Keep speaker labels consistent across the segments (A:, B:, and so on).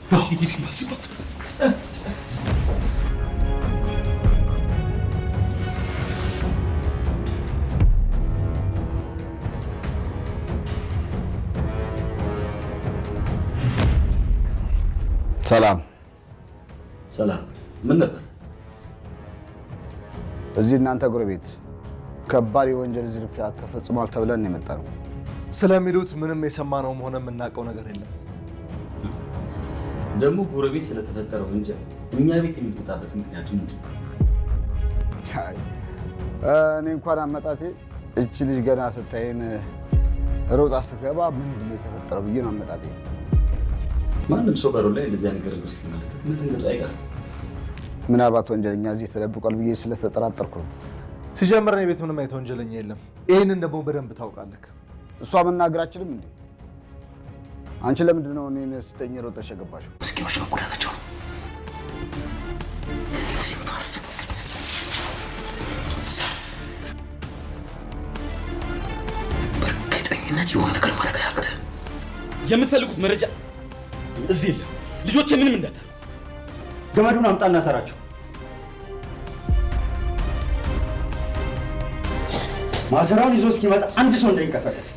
A: ይሄ ማስባፍ
B: ሰላም
C: ሰላም። ምን ነበር?
B: እዚህ እናንተ ጎረቤት ከባድ የወንጀል ዝርፊያ ተፈጽሟል ተብለን ነው የመጣነው።
A: ስለሚሉት ምንም የሰማነውም ሆነ የምናውቀው ነገር የለም።
C: ደግሞ ጎረቤት ስለተፈጠረው ወንጀል እኛ ቤት የሚመጣበት ምክንያቱ ምንድን ነው?
B: እኔ እንኳን አመጣቴ እቺ ልጅ ገና ስታይን ሮጣ ስትገባ ምንድን ነው የተፈጠረው ብዬ ነው አመጣቴ።
C: ማንም ሰው በሩ ላይ እንደዚያ ነገር ሲመለከት መደንገጡ አይቀርም።
B: ምናልባት ወንጀለኛ እዚህ ተደብቋል ብዬ ስለተጠራጠርኩ ነው።
A: ሲጀምር እኔ ቤት ምንም አይነት ወንጀለኛ የለም። ይህንን ደግሞ በደንብ ታውቃለህ።
B: እሷ መናገር አችልም እንዴ? አንቺ ለምንድን ነው እኔን ስተኝ ሮጠሽ የገባሽው?
C: ምስኪኖች መጎዳታቸው ነው። በእርግጠኝነት የሆነ ነገር ማድረግ አያቅትህ።
D: የምትፈልጉት መረጃ እዚህ የለም። ልጆቼ ምንም እንዳታሉ።
E: ገመዱን አምጣና ሰራቸው። ማሰራውን ይዞ እስኪመጣ አንድ ሰው እንዳይንቀሳቀስ።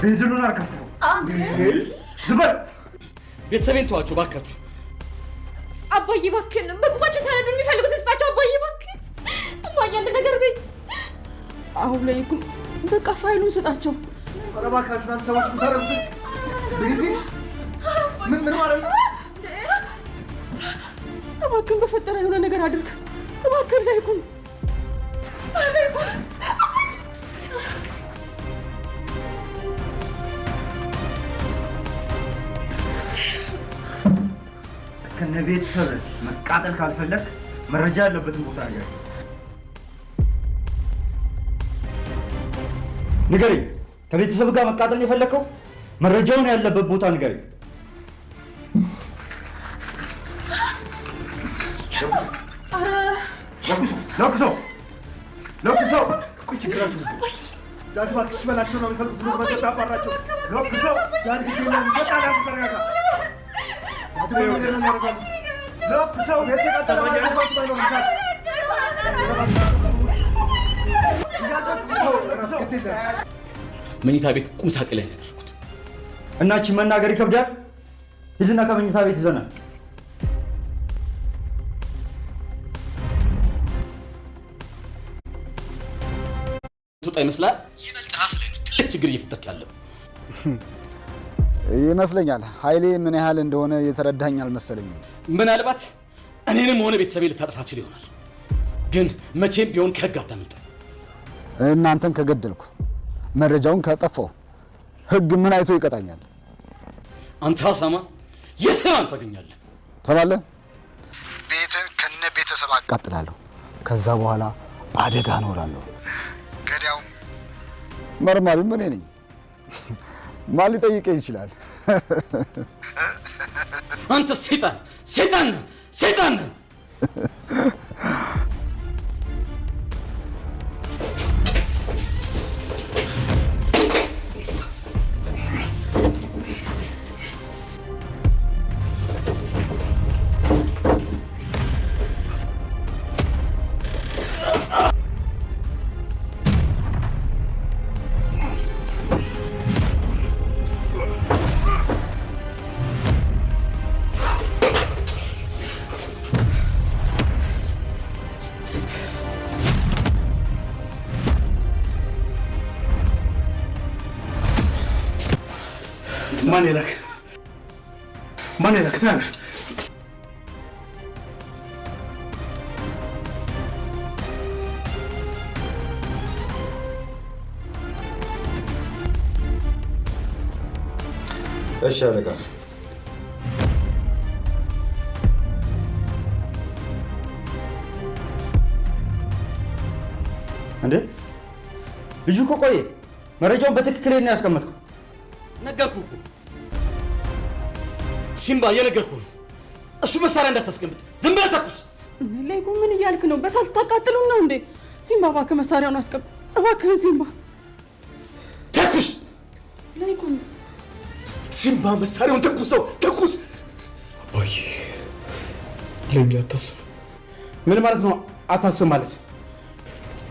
E: ቤንዚኑን አርከፍኩ። ዝበር
D: ቤተሰቤን ተዋቸው ባካችሁ።
F: አባዬ እባክህን፣ በቁማቸው ሳይረዱ የሚፈልጉት ስጣቸው። አባዬ እባክህን፣ እማዬ አንድ ነገር በይ።
G: አሁን ላይ እኮ በቃ ፋይሉን ስጣቸው።
A: ኧረ እባካችሁ እናንተ ሰዎች የምታደርጉትን ቤንዚን ምን ማለት ነው?
G: እባክህን በፈጠረ የሆነ ነገር አድርግ እባክህን። ላይኩን
E: እስከነ ቤተሰብ መቃጠል ካልፈለግ መረጃ ያለበትን ቦታ ነገር ንገረኝ። ከቤተሰብ ጋር መቃጠል ነው የፈለግከው? መረጃውን ያለበት ቦታ ንገረኝ። ለኩሶ
A: ቆይ ችግራችሁ ዳድ እባክሽ በላቸው ነው የሚፈልጉት ነው መሰጣ አባራቸው ለኩሶ ዳድ ግዴና የሚሰጣ ዳድ ተረጋጋ። ለኩሶ ቤተቀጠለ ማለት ነው ማለት
D: መኝታ ቤት ቁም ሳጥን ላይ ነው ያደረኩት።
E: እናቺ መናገር ይከብዳል። ሂድና ከመኝታ ቤት ይዘናል።
D: ትወጣ ይመስላል። ይበልጥ ራስ ላይ ነው ትልቅ ችግር እየፈጠርክ ያለው
B: ይመስለኛል። ኃይሌ ምን ያህል እንደሆነ የተረዳኝ አልመሰለኝም።
D: ምናልባት እኔንም ሆነ ቤተሰቤ ልታጠፋችል ይሆናል፣ ግን መቼም ቢሆን ከህግ አታመልጥም።
B: እናንተን ከገደልኩ መረጃውን ካጠፋው ህግ ምን አይቶ ይቀጣኛል?
D: አንተ አሳማ የሰላም ታገኛለህ።
B: ሰማለህ? ቤትን ከነ ቤተሰብ አቃጥላለሁ። ከዛ በኋላ አደጋ እኖራለሁ። ገዳዩም መርማሪም እኔ ነኝ። ማን ሊጠይቀኝ ይችላል?
D: አንተ ሰይጣን ሰይጣን ሰይጣን!
A: ማን ይላክ? ማን ይላክ? ተናገር።
E: እሺ አለቃ። እንዴ ልጁ እኮ ቆየ። መረጃውን በትክክል ነው ያስቀመጥኩ።
D: ነገርኩህ እኮ ሲምባ፣ የነገርኩህ ነው። እሱ መሳሪያ እንዳታስቀምጥ ዝም ብለህ ተኩስ።
G: ላይኩን ምን እያልክ ነው? በሳል ታቃጥሉን ነው እንዴ? ሲምባ እባክህ መሳሪያውን አስቀምጥ እባክህ። ሲምባ
D: ተኩስ።
G: ላይኩን
A: ሲምባ መሳሪያውን ተኩሰው ተኩስ። አባዬ ለእኛ አታስብ።
E: ምን ማለት ነው አታስብ ማለት?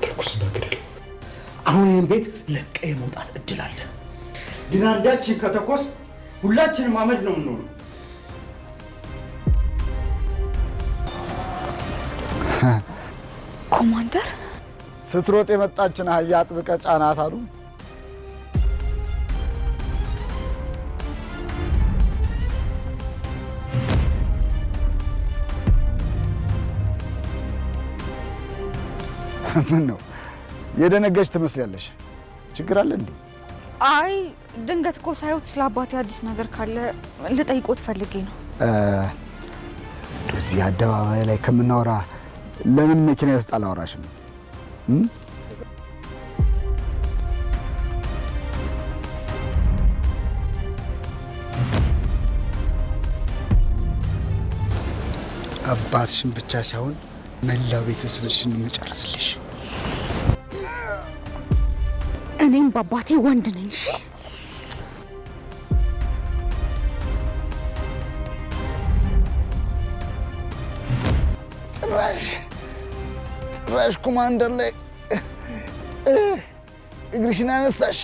A: ተኩስና ግደል።
E: አሁን ይህን ቤት ለቀ የመውጣት እድል አለ። ግን አንዳችን ከተኮስ ሁላችንም አመድ ነው የምንሆነው።
F: ኮማንደር
B: ስትሮጥ የመጣችን አህያ አጥብቀ ጫናት አሉ። ምን ነው የደነገች ትመስላለሽ? ችግር አለ እንዴ?
F: አይ ድንገት እኮ ሳይወት ስለ አባቴ አዲስ ነገር ካለ ልጠይቆት ፈልጌ ነው።
B: እዚህ አደባባይ ላይ ከምናወራ ለምን መኪና ውስጥ አላወራሽም?
A: አባትሽን ብቻ ሳይሆን መላው ቤተሰብሽን መጨረስልሽ።
F: እኔም በአባቴ ወንድ ነኝ። እሺ
B: ጭራሽ ኮማንደር ላይ እግርሽን አነሳሽ።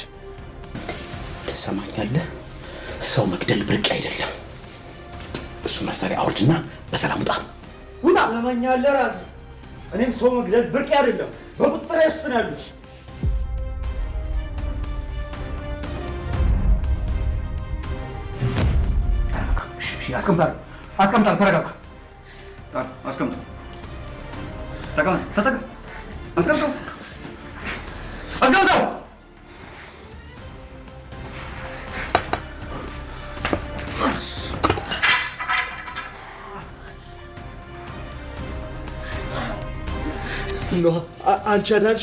D: ትሰማኛለህ? ሰው መግደል ብርቅ አይደለም። እሱ መሳሪያ አውርድና በሰላም ውጣ።
E: ውጣ። ትሰማኛለህ? ራስህ እኔም ሰው መግደል ብርቅ አይደለም፣ በቁጥጥሬ ውስጥ ነው ያሉት። አስቀምጣለሁ። ተረጋጋ። አስቀምጠው። ተጠቀም። አስቀምጠው።
A: አንቺ አዳንች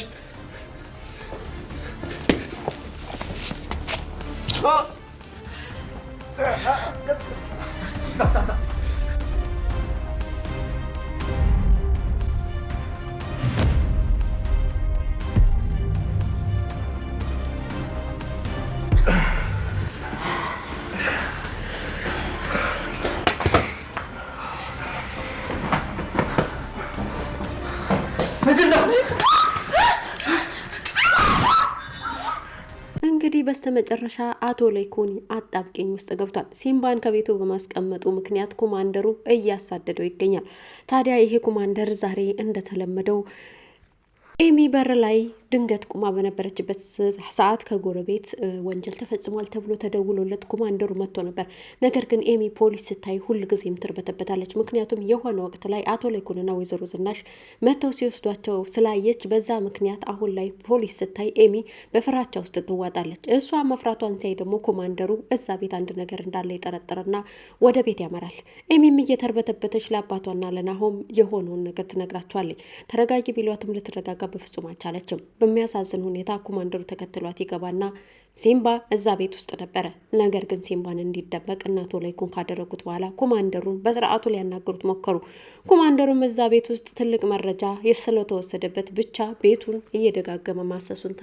H: እንግዲህ በስተመጨረሻ አቶ ላይኩን አጣብቂኝ ውስጥ ገብቷል። ሲምባን ከቤቱ በማስቀመጡ ምክንያት ኮማንደሩ እያሳደደው ይገኛል። ታዲያ ይሄ ኮማንደር ዛሬ እንደተለመደው ኤሚ በር ላይ ድንገት ቁማ በነበረችበት ሰዓት ከጎረቤት ወንጀል ተፈጽሟል ተብሎ ተደውሎለት ኮማንደሩ መጥቶ ነበር። ነገር ግን ኤሚ ፖሊስ ስታይ ሁልጊዜም ትርበተበታለች። ምክንያቱም የሆነ ወቅት ላይ አቶ ላይኩንና ወይዘሮ ዝናሽ መጥተው ሲወስዷቸው ስላየች በዛ ምክንያት አሁን ላይ ፖሊስ ስታይ ኤሚ በፍራቻ ውስጥ ትዋጣለች። እሷ መፍራቷን ሲያይ ደግሞ ኮማንደሩ እዛ ቤት አንድ ነገር እንዳለ ይጠረጥርና ወደ ቤት ያመራል። ኤሚም እየተርበተበተች ለአባቷና ለናሆም የሆነውን ነገር ትነግራቸዋለች። ተረጋጊ ቢሏትም ልትረጋጋ በፍጹም አልቻለችም። በሚያሳዝን ሁኔታ ኮማንደሩ ተከትሏት ይገባና ሲምባ እዛ ቤት ውስጥ ነበረ። ነገር ግን ሲምባን እንዲደበቅ እናቶ ላይኩን ካደረጉት በኋላ ኮማንደሩን በስርዓቱ ሊያናገሩት ሞከሩ። ኮማንደሩም እዛ ቤት ውስጥ ትልቅ መረጃ ስለተወሰደበት ብቻ ቤቱን እየደጋገመ ማሰሱን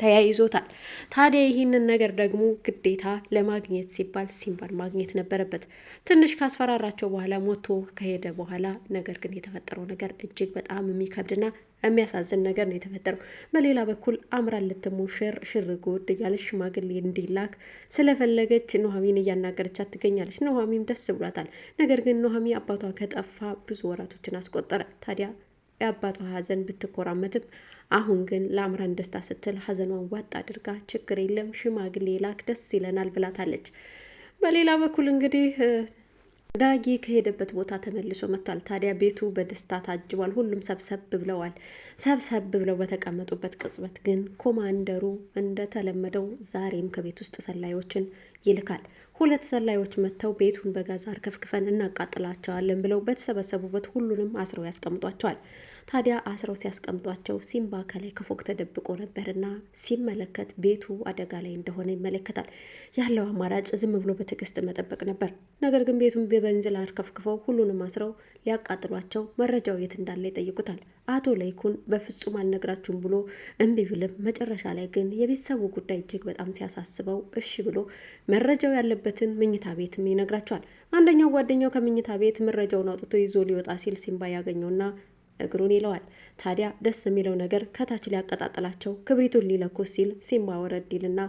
H: ተያይዞታል። ታዲያ ይህንን ነገር ደግሞ ግዴታ ለማግኘት ሲባል ሲምባን ማግኘት ነበረበት። ትንሽ ካስፈራራቸው በኋላ ሞቶ ከሄደ በኋላ ነገር ግን የተፈጠረው ነገር እጅግ በጣም የሚከብድና የሚያሳዝን ነገር ነው የተፈጠረው። በሌላ በኩል አምራን ልትሞሸር ሽር ጉድ እያለች ሽማግሌ እንዲላክ ስለፈለገች ኑሐሚን እያናገረቻት ትገኛለች። ኑሐሚን ደስ ብሏታል። ነገር ግን ኑሐሚን አባቷ ከጠፋ ብዙ ወራቶችን አስቆጠረ። ታዲያ የአባቷ ሀዘን ብትኮራመትም አሁን ግን ለአምራን ደስታ ስትል ሀዘኗን ዋጥ አድርጋ ችግር የለም ሽማግሌ ላክ ደስ ይለናል ብላታለች። በሌላ በኩል እንግዲህ ዳጊ ከሄደበት ቦታ ተመልሶ መጥቷል። ታዲያ ቤቱ በደስታ ታጅቧል። ሁሉም ሰብሰብ ብለዋል። ሰብሰብ ብለው በተቀመጡበት ቅጽበት ግን ኮማንደሩ እንደተለመደው ዛሬም ከቤት ውስጥ ሰላዮችን ይልካል። 2 ሰላዮች መጥተው ቤቱን በጋዝ አርከፍክፈን እናቃጥላቸዋለን ብለው በተሰበሰቡበት ሁሉንም አስረው ያስቀምጧቸዋል። ታዲያ አስረው ሲያስቀምጧቸው ሲምባ ከላይ ከፎቅ ተደብቆ ነበርና ሲመለከት ቤቱ አደጋ ላይ እንደሆነ ይመለከታል። ያለው አማራጭ ዝም ብሎ በትዕግስት መጠበቅ ነበር። ነገር ግን ቤቱን በቤንዚን አርከፍክፈው ሁሉንም አስረው ሊያቃጥሏቸው መረጃው የት እንዳለ ይጠይቁታል። አቶ ለይኩን በፍጹም አልነግራችሁም ብሎ እምቢ ቢልም መጨረሻ ላይ ግን የቤተሰቡ ጉዳይ እጅግ በጣም ሲያሳስበው እሺ ብሎ መረጃው ያለበትን መኝታ ቤትም ይነግራቸዋል። አንደኛው ጓደኛው ከምኝታ ቤት መረጃውን አውጥቶ ይዞ ሊወጣ ሲል ሲምባ ያገኘውና እግሩን ይለዋል። ታዲያ ደስ የሚለው ነገር ከታች ሊያቀጣጥላቸው ክብሪቱን ሊለኩስ ሲል ሲምባ ወረድ ይልና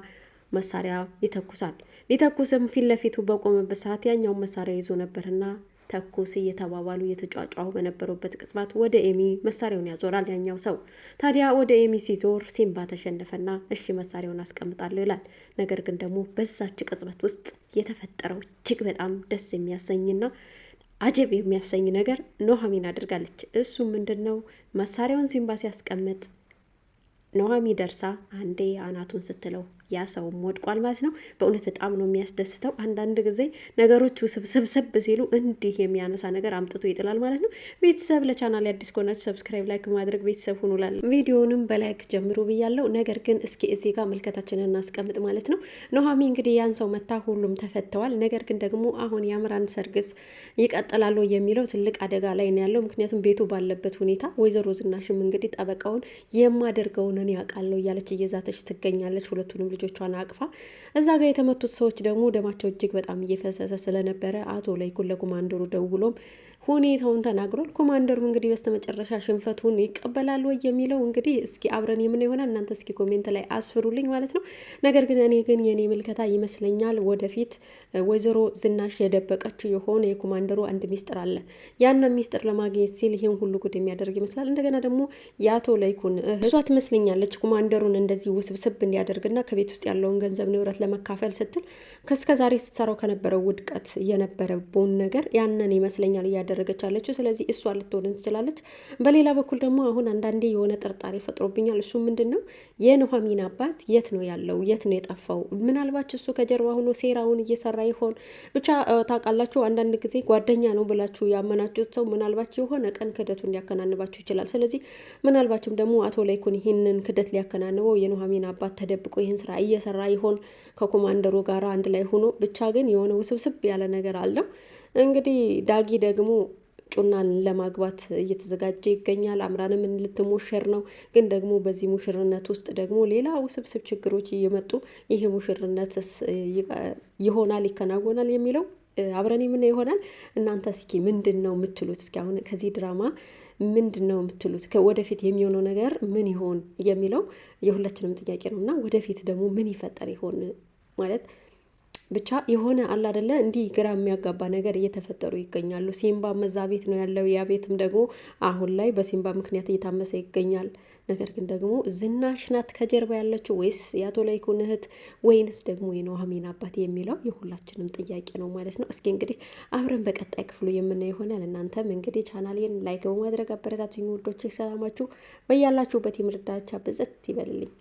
H: መሳሪያ ይተኩሳል። ሊተኩስም ፊት ለፊቱ በቆመበት ሰዓት ያኛውን መሳሪያ ይዞ ነበርና ተኩስ እየተባባሉ እየተጫጫሁ በነበሩበት ቅጽበት ወደ ኤሚ መሳሪያውን ያዞራል ያኛው ሰው። ታዲያ ወደ ኤሚ ሲዞር ሲምባ ተሸነፈና እሺ መሳሪያውን አስቀምጣለሁ ይላል። ነገር ግን ደግሞ በዛች ቅጽበት ውስጥ የተፈጠረው እጅግ በጣም ደስ የሚያሰኝና አጀብ የሚያሰኝ ነገር ኑሐሚን አድርጋለች። እሱ ምንድን ነው? መሳሪያውን ሲምባ ሲያስቀምጥ ኑሐሚን ደርሳ አንዴ አናቱን ስትለው ያ ሰውም ወድቋል ማለት ነው። በእውነት በጣም ነው የሚያስደስተው። አንዳንድ ጊዜ ነገሮች ውስብስብ ሲሉ እንዲህ የሚያነሳ ነገር አምጥቶ ይጥላል ማለት ነው። ቤተሰብ ለቻናል አዲስ ከሆናችሁ ሰብስክራይብ፣ ላይክ ማድረግ ቤተሰብ ሁኑ። ቪዲዮንም በላይክ ጀምሩ ብያለሁ። ነገር ግን እስኪ እዚህ ጋር መልከታችንን እናስቀምጥ ማለት ነው። ኑሐሚን እንግዲህ ያን ሰው መታ፣ ሁሉም ተፈተዋል። ነገር ግን ደግሞ አሁን የአምራን ሰርግስ ይቀጥላሉ የሚለው ትልቅ አደጋ ላይ ነው ያለው። ምክንያቱም ቤቱ ባለበት ሁኔታ ወይዘሮ ዝናሽም እንግዲህ ጠበቃውን የማደርገውን እኔ አውቃለሁ እያለች እየዛተች ትገኛለች። ሁለቱንም ልጆቿን አቅፋ እዛ ጋር የተመቱት ሰዎች ደግሞ ደማቸው እጅግ በጣም እየፈሰሰ ስለነበረ አቶ ለይኩን ለኮማንደሩ ደውሎም ሁኔታውን ተናግሯል። ኮማንደሩ እንግዲህ በስተመጨረሻ ሽንፈቱን ይቀበላል ወይ የሚለው እንግዲህ እስኪ አብረን የምናየው ይሆናል። እናንተ እስኪ ኮሜንት ላይ አስፍሩልኝ ማለት ነው። ነገር ግን የኔ ምልከታ ይመስለኛል ወደፊት ወይዘሮ ዝናሽ የደበቀችው የሆነ የኮማንደሩ አንድ ሚስጥር አለ። ያንን ሚስጥር ለማግኘት ሲል ይሄን ሁሉ ጉድ የሚያደርግ ይመስላል። እንደገና ደግሞ የአቶ ለይኩን እሷ ትመስለኛለች ኮማንደሩን እንደዚህ ውስብስብ እንዲያደርግና ከቤት ውስጥ ያለውን ገንዘብ ንብረት ለመካፈል ስትል ከእስከ ዛሬ ስትሰራው ከነበረው ውድቀት የነበረውን ነገር ያንን ይመስለኛል እያደረገች አለችው። ስለዚህ እሷ ልትሆን ትችላለች። በሌላ በኩል ደግሞ አሁን አንዳንዴ የሆነ ጥርጣሬ ፈጥሮብኛል። እሱ ምንድን ነው የኑሐሚን አባት የት ነው ያለው? የት ነው የጠፋው? ምናልባት እሱ ከጀርባ ሆኖ ሴራውን እየሰራ ይሆን? ብቻ ታውቃላችሁ፣ አንዳንድ ጊዜ ጓደኛ ነው ብላችሁ ያመናችሁት ሰው ምናልባት የሆነ ቀን ክደቱን ሊያከናንባችሁ ይችላል። ስለዚህ ምናልባችም ደግሞ አቶ ለይኩን ይህንን ክደት ሊያከናንበው የኑሐሚን አባት ተደብቆ ይህን ስራ እየሰራ ይሆን ከኮማንደሩ ጋር አንድ ላይ ሆኖ። ብቻ ግን የሆነ ውስብስብ ያለ ነገር አለው። እንግዲህ ዳጊ ደግሞ ጩናን ለማግባት እየተዘጋጀ ይገኛል። አምራንም ልትሞሸር ነው። ግን ደግሞ በዚህ ሙሽርነት ውስጥ ደግሞ ሌላ ውስብስብ ችግሮች እየመጡ ይሄ ሙሽርነትስ ይሆናል ይከናወናል የሚለው አብረን የምናየው ይሆናል። እናንተ እስኪ ምንድን ነው የምትሉት? እስኪ አሁን ከዚህ ድራማ ምንድን ነው የምትሉት? ወደፊት የሚሆነው ነገር ምን ይሆን የሚለው የሁላችንም ጥያቄ ነው እና ወደፊት ደግሞ ምን ይፈጠር ይሆን ማለት ብቻ የሆነ አለ አይደለ እንዲህ ግራ የሚያጋባ ነገር እየተፈጠሩ ይገኛሉ። ሲምባ መዛ ቤት ነው ያለው። ያ ቤትም ደግሞ አሁን ላይ በሲምባ ምክንያት እየታመሰ ይገኛል። ነገር ግን ደግሞ ዝናሽ ናት ከጀርባ ያለችው ወይስ የአቶ ለይኩን እህት ወይንስ ደግሞ የኑሐሚን አባት የሚለው የሁላችንም ጥያቄ ነው ማለት ነው። እስኪ እንግዲህ አብረን በቀጣይ ክፍሉ የምናየው ይሆናል። እናንተም እንግዲህ ቻናሌን ላይክ በማድረግ አበረታቱኝ ውዶች። ሰላማችሁ በያላችሁበት የምድር ዳርቻ ብዝት ይበልልኝ።